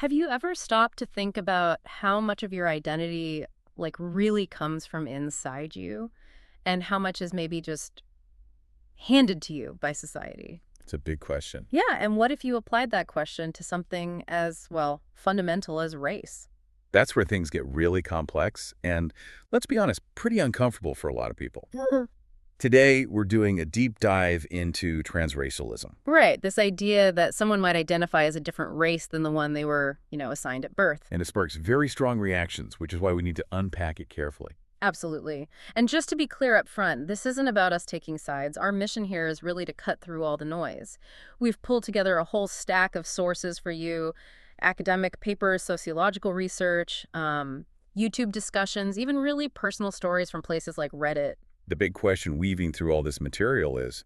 Have you ever stopped to think about how much of your identity, really comes from inside you and how much is maybe just handed to you by society? It's a big question. Yeah, and what if you applied that question to something as, well, fundamental as race? That's where things get really complex and, let's be honest, pretty uncomfortable for a lot of people. Today, we're doing a deep dive into transracialism. Right, this idea that someone might identify as a different race than the one they were, assigned at birth. And it sparks very strong reactions, which is why we need to unpack it carefully. Absolutely. And just to be clear up front, this isn't about us taking sides. Our mission here is really to cut through all the noise. We've pulled together a whole stack of sources for you: academic papers, sociological research, YouTube discussions, even really personal stories from places like Reddit. The big question weaving through all this material is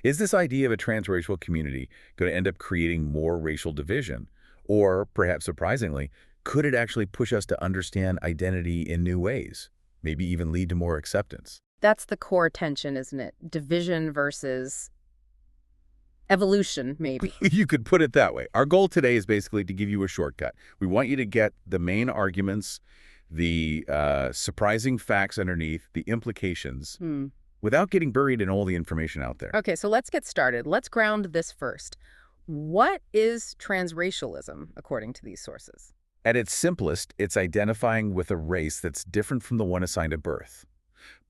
this idea of a transracial community going to end up creating more racial division? Or, perhaps surprisingly, could it actually push us to understand identity in new ways? Maybe even lead to more acceptance? That's the core tension, isn't it? Division versus evolution, maybe. You could put it that way. Our goal today is basically to give you a shortcut. We want you to get the main arguments, the surprising facts underneath, the implications, without getting buried in all the information out there. Okay, so let's get started. Let's ground this first. What is transracialism, according to these sources? At its simplest, it's identifying with a race that's different from the one assigned at birth.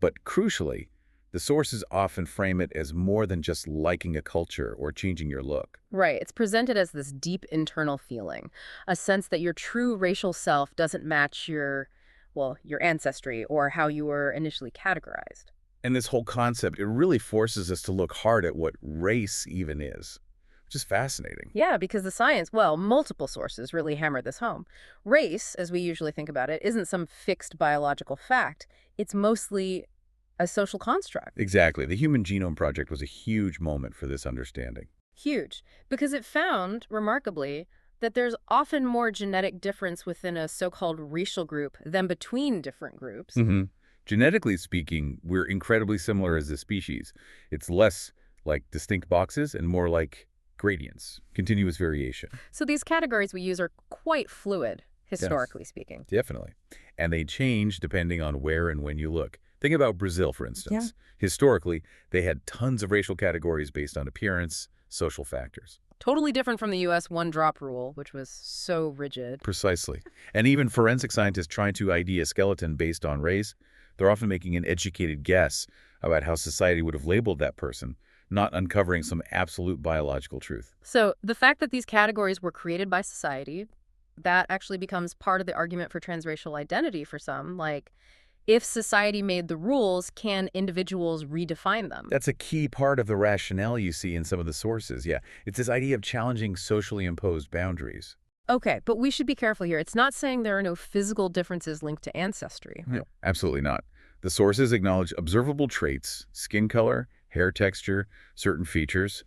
But crucially, the sources often frame it as more than just liking a culture or changing your look. Right, it's presented as this deep internal feeling, a sense that your true racial self doesn't match your ancestry or how you were initially categorized. And this whole concept, it really forces us to look hard at what race even is, which is fascinating. Yeah, because the science, well, multiple sources really hammer this home. Race, as we usually think about it, isn't some fixed biological fact. It's mostly a social construct. Exactly. The Human Genome Project was a huge moment for this understanding. Huge, because it found, remarkably, that there's often more genetic difference within a so-called racial group than between different groups. Genetically speaking, we're incredibly similar as a species. It's less like distinct boxes and more like gradients, continuous variation. So these categories we use are quite fluid, historically speaking. Definitely. And they change depending on where and when you look. Think about Brazil, for instance. Historically, they had tons of racial categories based on appearance, social factors. Totally different from the U.S. one-drop rule, which was so rigid. Precisely. And even forensic scientists trying to ID a skeleton based on race, they're often making an educated guess about how society would have labeled that person, not uncovering some absolute biological truth. So the fact that these categories were created by society, that actually becomes part of the argument for transracial identity for some. Like, if society made the rules, can individuals redefine them? That's a key part of the rationale you see in some of the sources, yeah. It's this idea of challenging socially imposed boundaries. Okay, but we should be careful here. It's not saying there are no physical differences linked to ancestry. No, absolutely not. The sources acknowledge observable traits, skin color, hair texture, certain features.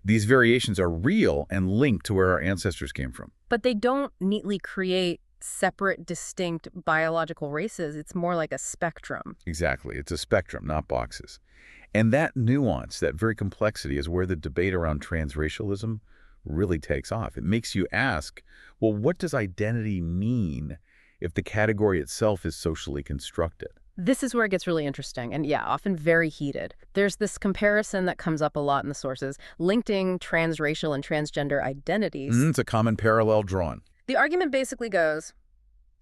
These variations are real and linked to where our ancestors came from. But they don't neatly create separate, distinct biological races. It's more like a spectrum. Exactly. It's a spectrum, not boxes. And that nuance, that very complexity, is where the debate around transracialism really takes off. It makes you ask, well, what does identity mean if the category itself is socially constructed? This is where it gets really interesting and, yeah, often very heated. There's this comparison that comes up a lot in the sources, linking transracial and transgender identities. It's a common parallel drawn. The argument basically goes,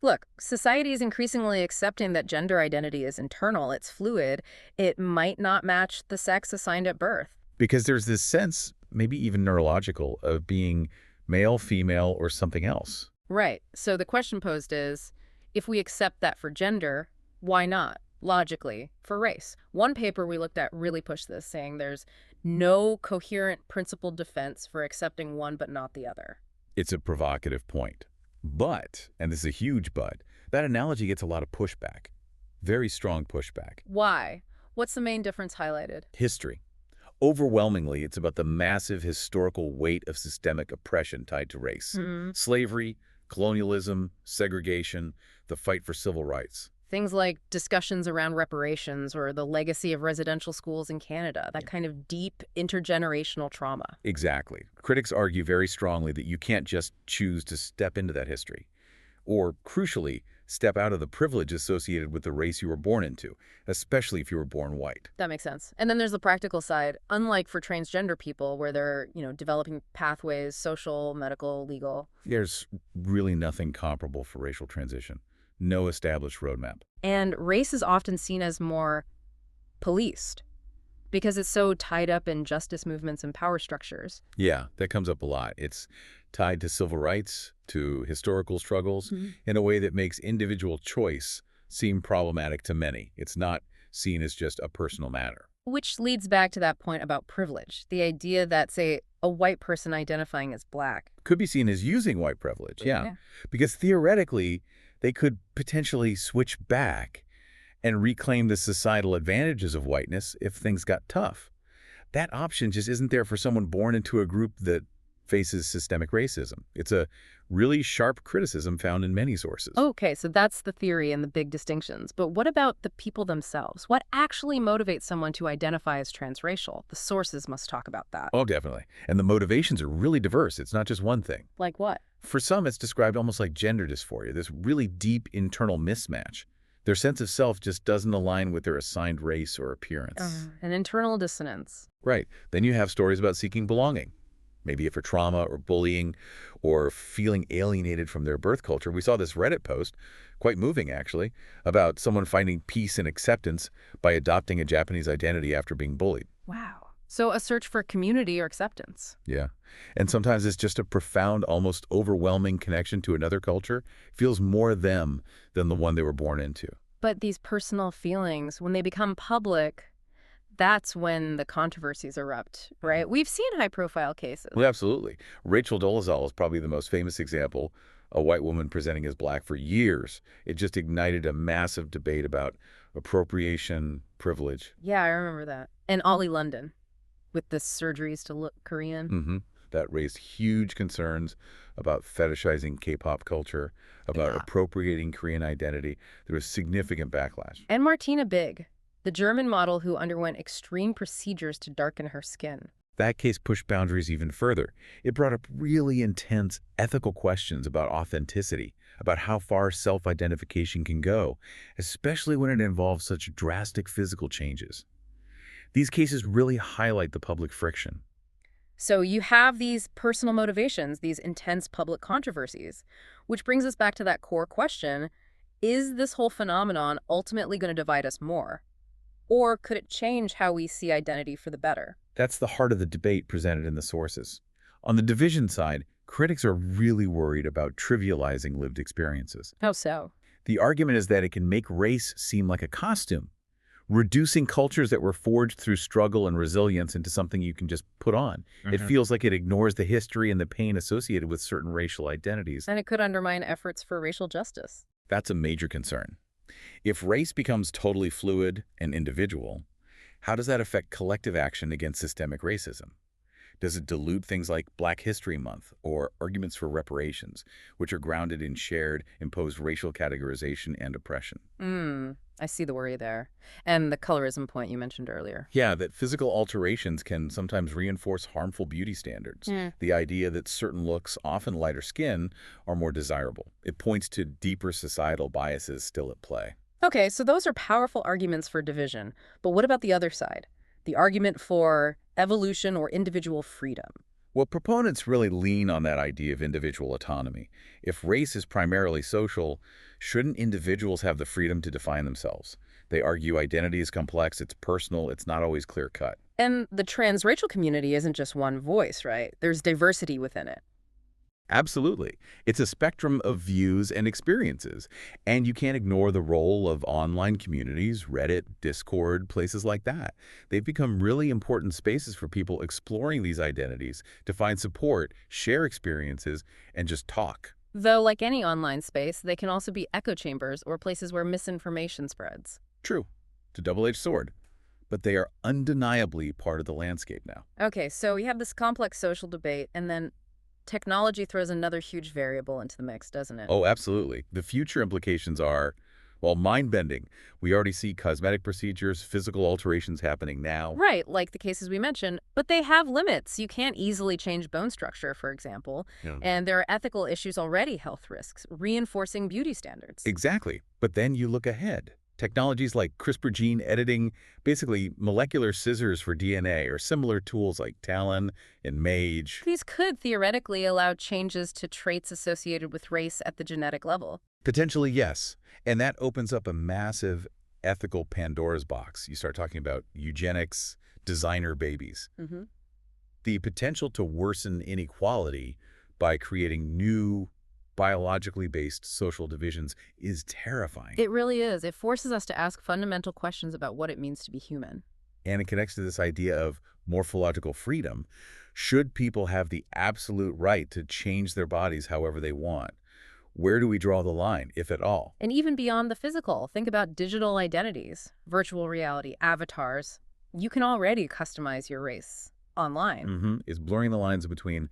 look, society is increasingly accepting that gender identity is internal, it's fluid, it might not match the sex assigned at birth. Because there's this sense, maybe even neurological, of being male, female, or something else. Right. So the question posed is, if we accept that for gender, why not, logically, for race? One paper we looked at really pushed this, saying there's no coherent principled defense for accepting one but not the other. It's a provocative point. But, and this is a huge but, that analogy gets a lot of pushback. Very strong pushback. Why? What's the main difference highlighted? History. Overwhelmingly, it's about the massive historical weight of systemic oppression tied to race. Slavery, colonialism, segregation, the fight for civil rights. Things like discussions around reparations or the legacy of residential schools in Canada, that kind of deep intergenerational trauma. Exactly. Critics argue very strongly that you can't just choose to step into that history, or, crucially, step out of the privilege associated with the race you were born into, especially if you were born white. That makes sense. And then there's the practical side. Unlike for transgender people where they're, developing pathways, social, medical, legal. There's really nothing comparable for racial transition. No established roadmap. And race is often seen as more policed because it's so tied up in justice movements and power structures. Yeah, that comes up a lot. It's tied to civil rights, to historical struggles, in a way that makes individual choice seem problematic to many. It's not seen as just a personal matter. Which leads back to that point about privilege. The idea that, say, a white person identifying as black. Could be seen as using white privilege, yeah. Because theoretically, they could potentially switch back and reclaim the societal advantages of whiteness if things got tough. That option just isn't there for someone born into a group that faces systemic racism. It's a really sharp criticism found in many sources. Okay, so that's the theory and the big distinctions. But what about the people themselves? What actually motivates someone to identify as transracial? The sources must talk about that. Oh, definitely. And the motivations are really diverse. It's not just one thing. Like what? For some, it's described almost like gender dysphoria, this really deep internal mismatch. Their sense of self just doesn't align with their assigned race or appearance. An internal dissonance. Right. Then you have stories about seeking belonging. Maybe for trauma or bullying or feeling alienated from their birth culture. We saw this Reddit post, quite moving actually, about someone finding peace and acceptance by adopting a Japanese identity after being bullied. Wow. So a search for community or acceptance. Yeah. And sometimes it's just a profound, almost overwhelming connection to another culture. Feels more them than the one they were born into. But these personal feelings, when they become public, that's when the controversies erupt, right? We've seen high-profile cases. Well, absolutely. Rachel Dolezal is probably the most famous example, a white woman presenting as black for years. It just ignited a massive debate about appropriation, privilege. Yeah, I remember that. And Ollie London, with the surgeries to look Korean. That raised huge concerns about fetishizing K-pop culture, about appropriating Korean identity. There was significant backlash. And Martina Big, the German model who underwent extreme procedures to darken her skin. That case pushed boundaries even further. It brought up really intense ethical questions about authenticity, about how far self-identification can go, especially when it involves such drastic physical changes. These cases really highlight the public friction. So you have these personal motivations, these intense public controversies, which brings us back to that core question, is this whole phenomenon ultimately going to divide us more? Or could it change how we see identity for the better? That's the heart of the debate presented in the sources. On the division side, critics are really worried about trivializing lived experiences. How so? The argument is that it can make race seem like a costume, reducing cultures that were forged through struggle and resilience into something you can just put on. It feels like it ignores the history and the pain associated with certain racial identities. And it could undermine efforts for racial justice. That's a major concern. If race becomes totally fluid and individual, how does that affect collective action against systemic racism? Does it dilute things like Black History Month or arguments for reparations, which are grounded in shared, imposed racial categorization and oppression? I see the worry there. And the colorism point you mentioned earlier. Yeah, that physical alterations can sometimes reinforce harmful beauty standards. The idea that certain looks, often lighter skin, are more desirable. It points to deeper societal biases still at play. Okay, so those are powerful arguments for division. But what about the other side? The argument for evolution or individual freedom. Well, proponents really lean on that idea of individual autonomy. If race is primarily social, shouldn't individuals have the freedom to define themselves? They argue identity is complex, it's personal, it's not always clear-cut. And the transracial community isn't just one voice, right? There's diversity within it. Absolutely. It's a spectrum of views and experiences. And you can't ignore the role of online communities, Reddit, Discord, places like that. They've become really important spaces for people exploring these identities to find support, share experiences, and just talk. Though, like any online space, they can also be echo chambers or places where misinformation spreads. True. It's a double-edged sword. But they are undeniably part of the landscape now. Okay, so we have this complex social debate, and then technology throws another huge variable into the mix, doesn't it? Oh, absolutely. The future implications are, While mind-bending, we already see cosmetic procedures, physical alterations happening now. Right, like the cases we mentioned, but they have limits. You can't easily change bone structure, for example, Yeah. and there are ethical issues already, health risks, reinforcing beauty standards. Exactly. But then you look ahead. Technologies like CRISPR gene editing, basically molecular scissors for DNA, or similar tools like Talon and MAGE. These could theoretically allow changes to traits associated with race at the genetic level. Potentially, yes. And that opens up a massive ethical Pandora's box. You start talking about eugenics, designer babies. Hmm. The potential to worsen inequality by creating new biologically based social divisions is terrifying. It really is. It forces us to ask fundamental questions about what it means to be human. And it connects to this idea of morphological freedom. Should people have the absolute right to change their bodies however they want? Where do we draw the line, if at all? And even beyond the physical, think about digital identities, virtual reality, avatars. You can already customize your race online. Is blurring the lines between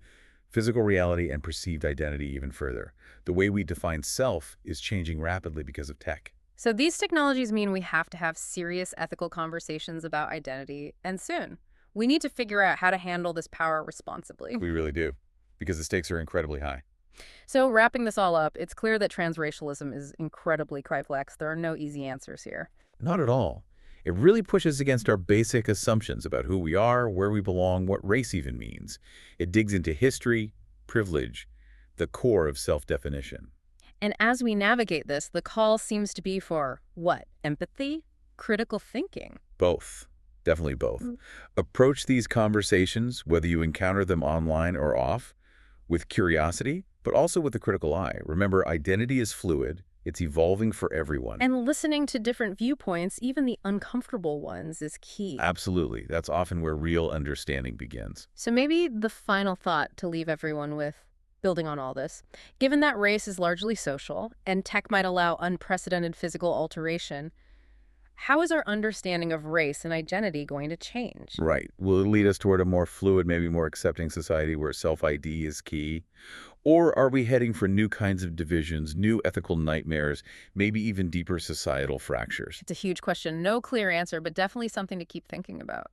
physical reality and perceived identity even further. The way we define self is changing rapidly because of tech. So these technologies mean we have to have serious ethical conversations about identity, and soon. We need to figure out how to handle this power responsibly. We really do, because the stakes are incredibly high. So wrapping this all up, it's clear that transracialism is incredibly complex. There are no easy answers here. Not at all. It really pushes against our basic assumptions about who we are, where we belong, what race even means. It digs into history, privilege, the core of self-definition. And as we navigate this, the call seems to be for what? Empathy? Critical thinking? Both. Definitely both. Approach these conversations, whether you encounter them online or off, with curiosity, but also with a critical eye. Remember, identity is fluid. It's evolving for everyone. And listening to different viewpoints, even the uncomfortable ones, is key. Absolutely. That's often where real understanding begins. So maybe the final thought to leave everyone with, building on all this, given that race is largely social and tech might allow unprecedented physical alteration, how is our understanding of race and identity going to change? Right. Will it lead us toward a more fluid, maybe more accepting society where self-ID is key? Or are we heading for new kinds of divisions, new ethical nightmares, maybe even deeper societal fractures? It's a huge question. No clear answer, but definitely something to keep thinking about.